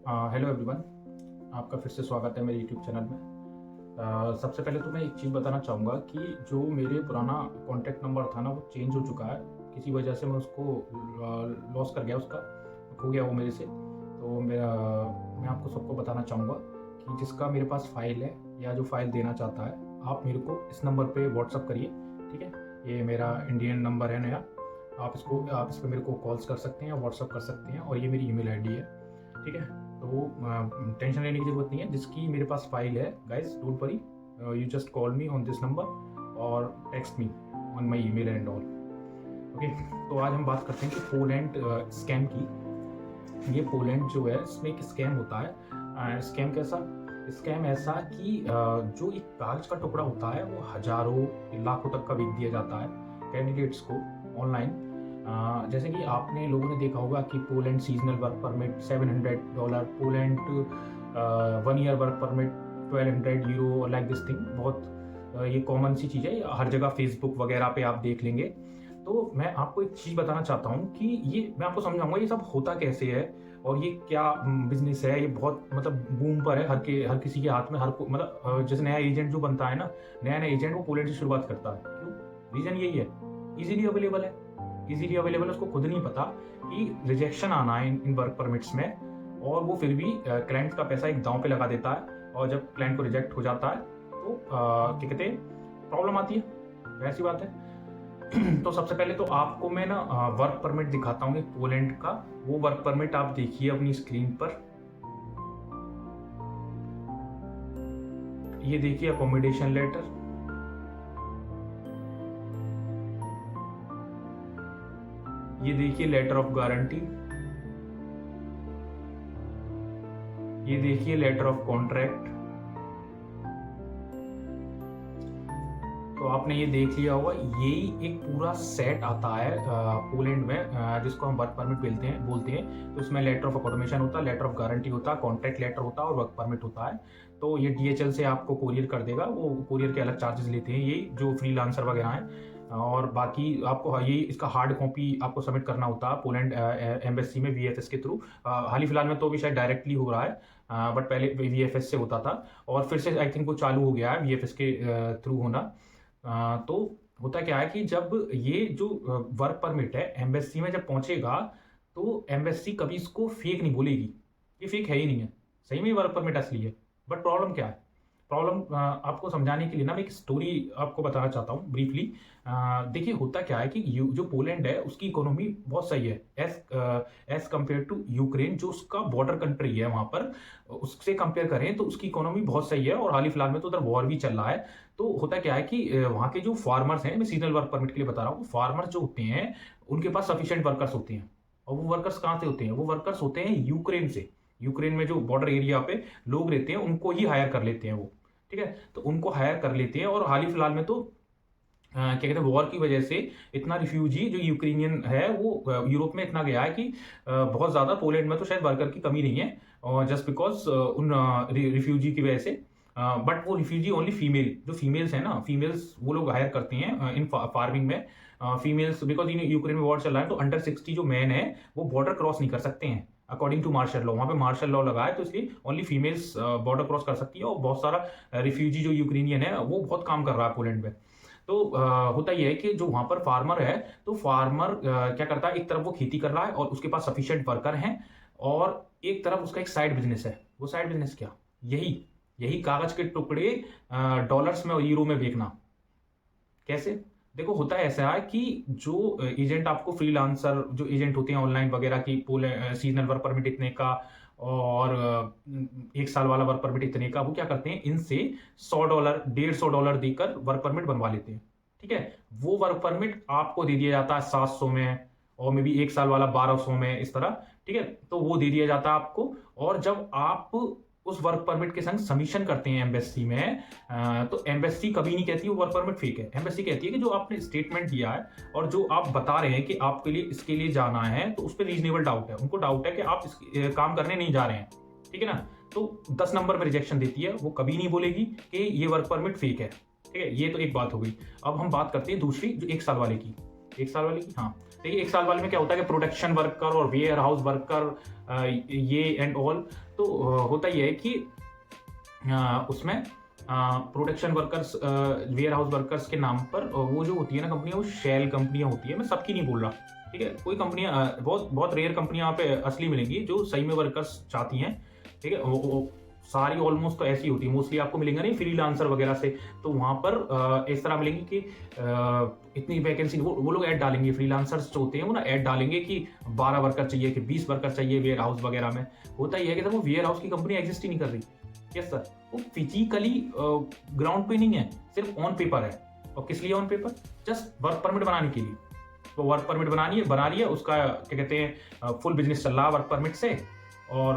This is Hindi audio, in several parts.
हेलो एवरीवन, आपका फिर से स्वागत है मेरे यूट्यूब चैनल में। सबसे पहले तो मैं एक चीज़ बताना चाहूँगा कि जो मेरे पुराना कॉन्टैक्ट नंबर था ना, वो चेंज हो चुका है। किसी वजह से मैं उसको लॉस कर गया, उसका खो गया वो मेरे से। तो मैं आपको सबको बताना चाहूँगा कि जिसका मेरे पास फ़ाइल है या जो फ़ाइल देना चाहता है, आप मेरे को इस नंबर पे व्हाट्सअप करिए, ठीक है। ये मेरा इंडियन नंबर है नया। आप इस पर मेरे को कॉल्स कर सकते हैं या व्हाट्सअप कर सकते हैं, और ये मेरी ईमेल आईडी है, ठीक है। तो टेंशन लेने की ज़रूरत नहीं है। जिसकी मेरे पास फाइल है, guys don't worry, you just call me on this number और text me on my email and all, okay. तो आज हम बात करते हैं कि पोलैंड स्कैम की। ये पोलैंड जो है, इसमें एक स्कैम होता है। स्कैम कैसा? स्कैम ऐसा कि जो एक कागज का टुकड़ा होता है, वो हजारों लाखों तक का बेच दिया जाता है कैंडिडेट्स को ऑनलाइन। जैसे कि आपने लोगों ने देखा होगा कि Poland seasonal work permit $700, Poland 1 year work permit €1200, like this thing. बहुत ये कॉमन सी चीज़ है, हर जगह फेसबुक वगैरह पे आप देख लेंगे। तो मैं आपको एक चीज़ बताना चाहता हूँ कि ये मैं आपको समझाऊंगा ये सब होता कैसे है और ये क्या बिजनेस है। ये बहुत मतलब बूम पर है, हर किसी के हाथ में, जैसे नया एजेंट जो बनता है ना, नया एजेंट वो पोलैंड से शुरुआत करता है। क्यों? रीज़न यही है, इजीली अवेलेबल है। इजीली अवेलेबल, उसको खुद नहीं पता कि रिजेक्शन आना है इन वर्क परमिट्स में, और वो फिर भी क्लाइंट का पैसा एक दांव पे लगा देता है। और जब क्लाइंट को रिजेक्ट हो जाता है तो क्या कहते हैं, प्रॉब्लम आती है। ऐसी बात है। तो सबसे पहले तो आपको मैं ना वर्क परमिट दिखाता हूँ पोलैंड का। वो वर्क परमिट आप देखिए अपनी स्क्रीन पर। ये देखिए अकोमोडेशन लेटर, ये देखिए लेटर ऑफ गारंटी, ये देखिए लेटर ऑफ कॉन्ट्रैक्ट। तो आपने ये देख लिया होगा, यही एक पूरा सेट आता है पोलैंड में, जिसको हम वर्क परमिट बोलते हैं। तो इसमें लेटर ऑफ अकोमोडेशन होता है, लेटर ऑफ गारंटी होता है, कॉन्ट्रैक्ट लेटर होता है और वर्क परमिट होता है। तो ये DHL से आपको कोरियर कर देगा। वो कोरियर के अलग चार्जेस लेते हैं ये जो फ्रीलांसर वगैरह हैं। और बाकी आपको ये इसका हार्ड कॉपी आपको सबमिट करना होता है पोलैंड एम्बेसी में VFS के थ्रू। हाल ही फिलहाल में तो भी शायद डायरेक्टली हो रहा है, बट पहले VFS से होता था, और फिर से आई थिंक वो चालू हो गया है VFS के थ्रू होना। तो होता क्या है कि जब ये जो वर्क परमिट है एम्बेसी में जब पहुंचेगा, तो एम्बेसी कभी इसको फेक नहीं बोलेगी, ये फेक है ही नहीं है, सही में वर्क परमिट असली है। बट प्रॉब्लम क्या है? प्रॉब्लम आपको समझाने के लिए ना मैं एक स्टोरी आपको बताना चाहता हूँ ब्रीफली। देखिए होता क्या है कि जो पोलैंड है उसकी इकोनॉमी बहुत सही है एज कंपेयर टू यूक्रेन, जो उसका बॉर्डर कंट्री है वहां पर। उससे कंपेयर करें तो उसकी इकोनॉमी बहुत सही है, और हाल ही फिलहाल में तो उधर वॉर भी चल रहा है। तो होता क्या है कि वहाँ के जो फार्मर्स हैं, मैं सीजनल वर्क परमिट के लिए बता रहा हूँ, फार्मर्स जो होते हैं उनके पास सफिशिएंट वर्कर्स होते हैं। और वो वर्कर्स कहाँ से होते हैं? वो वर्कर्स होते हैं यूक्रेन से। यूक्रेन में जो बॉर्डर एरिया पे लोग रहते हैं उनको ही हायर कर लेते हैं वो, ठीक है। तो उनको हायर कर लेते हैं, और हाल ही फिलहाल में तो क्या कहते हैं, वॉर की वजह से इतना रिफ्यूजी जो यूक्रेनियन है वो यूरोप में इतना गया है कि बहुत ज़्यादा पोलैंड में तो शायद वर्कर की कमी नहीं है, और जस्ट बिकॉज उन रिफ्यूजी की वजह से। बट वो रिफ्यूजी ओनली फीमेल, जो फीमेल्स हैं ना, फीमेल्स वो लोग हायर करते हैं इन फार्मिंग में। फीमेल्स बिकॉज इन यूक्रेन में वॉर चल रहा है, तो अंडर 60 जो मैन है वो बॉर्डर क्रॉस नहीं कर सकते हैं अकॉर्डिंग टू मार्शल लॉ। वहाँ पे मार्शल लॉ लगा है, तो इसलिए ओनली फीमेल्स बॉर्डर क्रॉस कर सकती है। और बहुत सारा रिफ्यूजी जो यूक्रेनियन है वो बहुत काम कर रहा है पोलैंड में। तो होता यह है कि जो वहां पर फार्मर है, तो फार्मर क्या करता है, एक तरफ वो खेती कर रहा है और उसके पास सफिशिएंट वर्कर हैं, और एक तरफ उसका एक साइड बिजनेस है। वो साइड बिजनेस क्या? यही यही कागज के टुकड़े डॉलर्स में और यूरो में बेचना। कैसे? देखो होता है ऐसा है कि जो एजेंट आपको फ्रीलांसर जो एजेंट होते हैं ऑनलाइन वगैरह की, सीजनल वर्क परमिट इतने का और 1 साल वाला वर्क परमिट इतने का, वो क्या करते हैं, इनसे $100 $150 देकर वर्क परमिट बनवा लेते हैं, ठीक है। वो वर्क परमिट आपको दे दिया जाता है 700 में, और मे बी 1 साल वाला 1200 में, इस तरह, ठीक है। तो वो दे दिया जाता है आपको। और जब आप उस वर्क परमिट के संग सबमिशन करते हैं एम्बेसी में, तो एम्बेसी कभी नहीं कहती वो वर्क परमिट फेक है। एम्बेसी कहती है कि जो आपने स्टेटमेंट दिया है और जो आप बता रहे हैं कि आपके लिए इसके लिए जाना है, तो उस पर रीजनेबल डाउट है। उनको डाउट है कि आप इस काम करने नहीं जा रहे हैं, ठीक है ना। तो 10 नंबर में रिजेक्शन देती है, वो कभी नहीं बोलेगी कि ये वर्क परमिट फेक है, ठीक है। ये तो एक बात हो गई। अब हम बात करते हैं दूसरी, जो 1 साल वाले की। 1 साल वाले की, हाँ। देखिए 1 साल वाले में क्या होता है कि प्रोडक्शन वर्कर और वेयर हाउस वर्कर ये एंड ऑल, तो होता ये है कि उसमें production workers, warehouse workers के नाम पर वो जो होती है ना कंपनियाँ, वो शेल कंपनियाँ होती है। मैं सबकी नहीं बोल रहा, ठीक है? कोई कंपनियाँ बहुत बहुत रेयर कंपनियाँ यहाँ पे असली मिलेंगी जो सही में वर्कर्स चाहती हैं, ठीक है? वो सारी ऑलमोस्ट तो ऐसी होती है, मोस्टली आपको मिलेंगे नहीं फ्रीलांसर वगैरह से, तो वहाँ पर इस तरह मिलेंगी कि इतनी वैकेंसी, वो लोग ऐड डालेंगे, फ्रीलांसर्स जो होते हैं वो ना ऐड डालेंगे कि 12 वर्कर चाहिए, कि 20 वर्कर चाहिए वेयर हाउस वगैरह में। होता ये है कि सर वो वेयर हाउस की कंपनी एग्जिस्ट ही नहीं कर रही। यस सर, वो फिजिकली ग्राउंड पे नहीं है, सिर्फ ऑन पेपर है। और किस लिए on paper? Just work permit बनाने के लिए। वो वर्क परमिट बना रही है, उसका क्या कहते हैं फुल बिजनेस चल रहा है वर्क परमिट से, और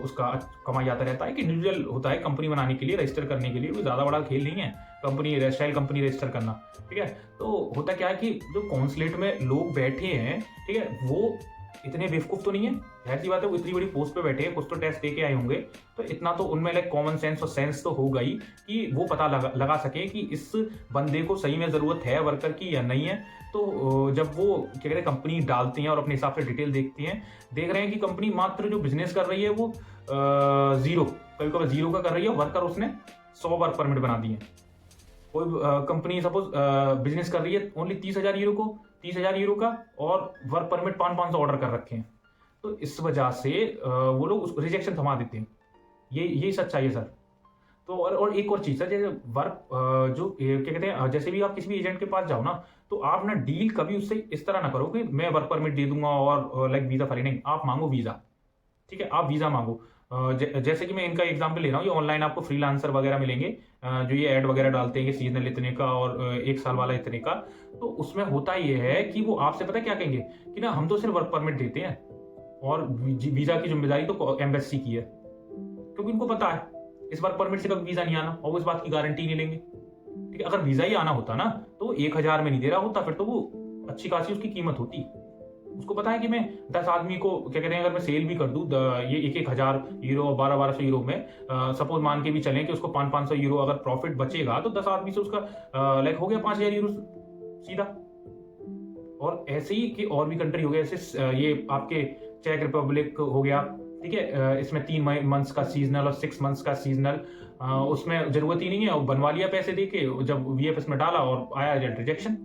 उसका कमाई आता रहता है। कि इंडिविजुअल होता है कंपनी बनाने के लिए, रजिस्टर करने के लिए, कोई ज़्यादा बड़ा खेल नहीं है कंपनी, रजिस्ट्राइल कंपनी रजिस्टर करना, ठीक है? तो होता क्या है कि जो कॉन्सुलेट में लोग बैठे हैं, ठीक है, वो इतने बेवकूफ़ तो नहीं है, जाहिर सी बात है, वो इतनी बड़ी पोस्ट पे बैठे हैं, कुछ तो टेस्ट दे के आए होंगे, तो इतना तो उनमें लाइक कॉमन सेंस और सेंस तो होगा ही कि वो पता लगा सके कि इस बंदे को सही में ज़रूरत है वर्कर की या नहीं है। तो जब वो क्या कहते हैं कंपनी डालते हैं और अपने हिसाब से डिटेल देखते हैं, देख रहे हैं कि कंपनी मात्र जो बिजनेस कर रही है वो जीरो, कभी कभी जीरो का कर रही है, वर्कर उसने 100 वर्क परमिट बना दिए। कोई कंपनी सपोज बिजनेस कर रही है ओनली 30,000 यूरो का, और वर्क परमिट 500 ऑर्डर कर रखे हैं, तो इस वजह से वो लोग उसको रिजेक्शन थमा देते हैं। यही सच्चाई है सर। तो और एक और चीज़ है, जैसे वर्क जो क्या कहते हैं, जैसे भी आप किसी भी एजेंट के पास जाओ ना, तो आप ना डील कभी उससे इस तरह ना करो कि मैं वर्क परमिट दे दूंगा और लाइक वीज़ा फ्री, नहीं, आप मांगो वीज़ा, ठीक है? आप वीज़ा मांगो। जैसे कि मैं इनका एग्जांपल ले रहा हूँ, ये ऑनलाइन आपको फ्रीलांसर वगैरह मिलेंगे जो ये ऐड वगैरह डालते हैं कि सीजनल इतने का और 1 साल वाला इतने का। तो उसमें होता ये है कि वो आपसे पता क्या कहेंगे कि ना हम तो सिर्फ वर्क परमिट देते हैं और वीज़ा की जिम्मेदारी तो एम्बेसी की है, क्योंकि उनको पता है इस वर्क परमिट से कभी वीज़ा नहीं आना, और वो इस बात की गारंटी नहीं लेंगे, ठीक है? अगर वीज़ा ही आना होता ना तो 1,000 में नहीं दे रहा होता, फिर तो वो अच्छी खासी उसकी कीमत होती। उसको पता है कि मैं 10 आदमी को क्या कहते हैं अगर मैं सेल भी कर दूं ये 1,000 यूरो और 1200 यूरो में, सपोज मान के भी चलें कि उसको 500 यूरो अगर प्रॉफिट बचेगा, तो 10 आदमी से उसका लाइक हो गया 5,000 यूरो सीधा। और ऐसे ही कि और भी कंट्री हो गया, ऐसे ये आपके चेक रिपब्लिक हो गया, ठीक है? इसमें 3 मंथ्स का सीजनल और 6 मंथ्स का सीजनल, उसमें जरूरत ही नहीं है, बनवा लिया पैसे दे के, जब VFS में डाला और आया रिजेक्शन।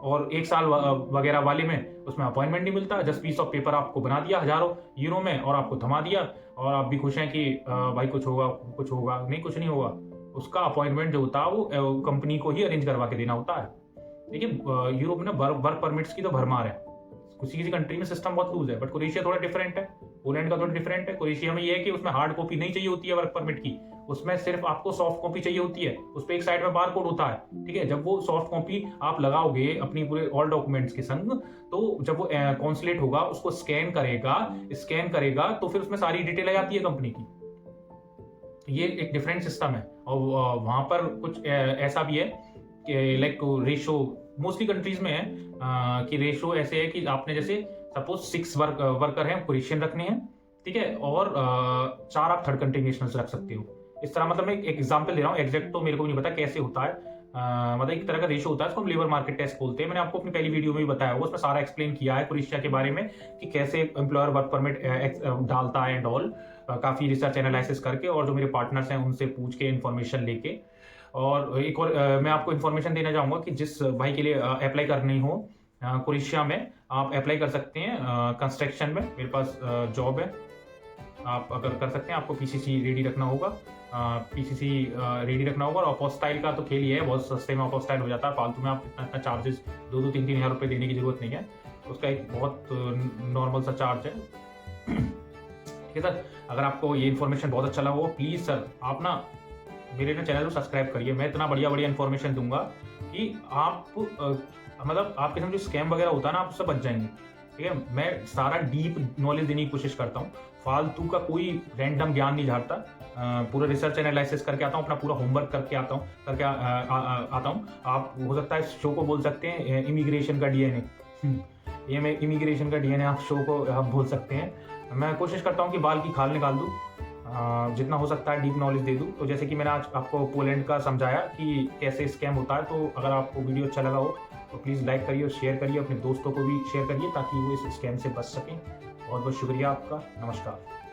और 1 साल वगैरह वाले में उसमें अपॉइंटमेंट नहीं मिलता, जस्ट पीस ऑफ पेपर आपको बना दिया हजारों यूरो में और आपको थमा दिया, और आप भी खुश हैं कि भाई कुछ होगा, नहीं, कुछ नहीं होगा। उसका अपॉइंटमेंट जो होता है वो कंपनी को ही अरेंज करवा के देना होता है। देखिए यूरोप में ना वर्क परमिट्स की तो भरमार है, किसी कंट्री में सिस्टम बहुत लूज है, बट क्रोएशिया थोड़ा डिफरेंट है, पोलैंड का थोड़ा डिफरेंट है। क्रोएशिया में ये है कि उसमें हार्ड कॉपी नहीं चाहिए होती है वर्क परमिट की, उसमें सिर्फ आपको सॉफ्ट कॉपी चाहिए होती है, उस पर एक साइड में बार कोड होता है, ठीक है? जब वो सॉफ्ट कॉपी आप लगाओगे अपनी पूरे ऑल डॉक्यूमेंट्स के संग, तो जब वो कॉन्सुलेट होगा उसको स्कैन करेगा तो फिर उसमें सारी डिटेल आ जाती है कंपनी की। ये एक डिफरेंट सिस्टम है। और वहां पर कुछ ऐसा भी है कि लाइक रेशो मोस्टली कंट्रीज में है कि रेशो ऐसे है कि आपने जैसे सपोज 6 वर्कर हैं, क्रोएशियन रखने हैं, ठीक है? और 4 आप थर्ड कंट्री नेशनल्स रख सकते हो। इस तरह, मतलब मैं एक एग्जांपल दे रहा हूँ, एग्जैक्ट तो मेरे को नहीं पता कैसे होता है, मतलब एक तरह का रेशो होता है, इसको हम लेबर मार्केट टेस्ट बोलते हैं। मैंने आपको अपनी पहली वीडियो में भी बताया होगा, उसमें सारा एक्सप्लेन किया है क्रोएशिया के बारे में कि कैसे एम्प्लॉयर वर्क परमिट डालता है एंड ऑल, काफी रिसर्च एनालिसिस करके, और जो मेरे पार्टनर्स हैं उनसे पूछ के इन्फॉर्मेशन लेके। और एक और मैं आपको इन्फॉर्मेशन देना चाहूंगा कि जिस भाई के लिए अप्लाई करनी हो क्रोएशिया में, आप अप्लाई कर सकते हैं कंस्ट्रक्शन में, मेरे पास जॉब है, आप अगर कर सकते हैं। आपको PCC रेडी रखना होगा, PCC रेडी रखना होगा। और अपोस्टाइल का तो खेल ही है, बहुत सस्ते में अपोस्टाइल हो जाता है, फालतू में आप इतना चार्जेस 2-3 हज़ार रुपये देने की जरूरत नहीं है, उसका एक बहुत नॉर्मल सा चार्ज है। ठीक है सर, अगर आपको ये इन्फॉर्मेशन बहुत अच्छा लगा हो, प्लीज़ सर आप ना मेरे चैनल को सब्सक्राइब करिए। मैं इतना बढ़िया इन्फॉर्मेशन दूंगा कि आप मतलब आपके साथ जो स्कैम वगैरह होता है ना, आप उससे बच जाएंगे, ठीक है? मैं सारा डीप नॉलेज देने की कोशिश करता हूँ, फालतू का कोई रैंडम ज्ञान नहीं झाड़ता, पूरा रिसर्च एनालिसिस करके आता हूँ, अपना पूरा होमवर्क करके आता हूँ। आप हो सकता है इस शो को बोल सकते हैं इमिग्रेशन का DNA, ये मैं इमिग्रेशन का DNA आप शो को आप बोल सकते हैं। मैं कोशिश करता हूँ कि बाल की खाल निकाल दूँ, जितना हो सकता है डीप नॉलेज दे दूँ। तो जैसे कि मैंने आज आपको पोलैंड का समझाया कि कैसे स्कैम होता है, तो अगर आपको वीडियो अच्छा लगा हो तो प्लीज़ लाइक करिए और शेयर करिए, अपने दोस्तों को भी शेयर करिए ताकि वो इस स्कैम से बच सकें। बहुत-बहुत शुक्रिया आपका। नमस्कार।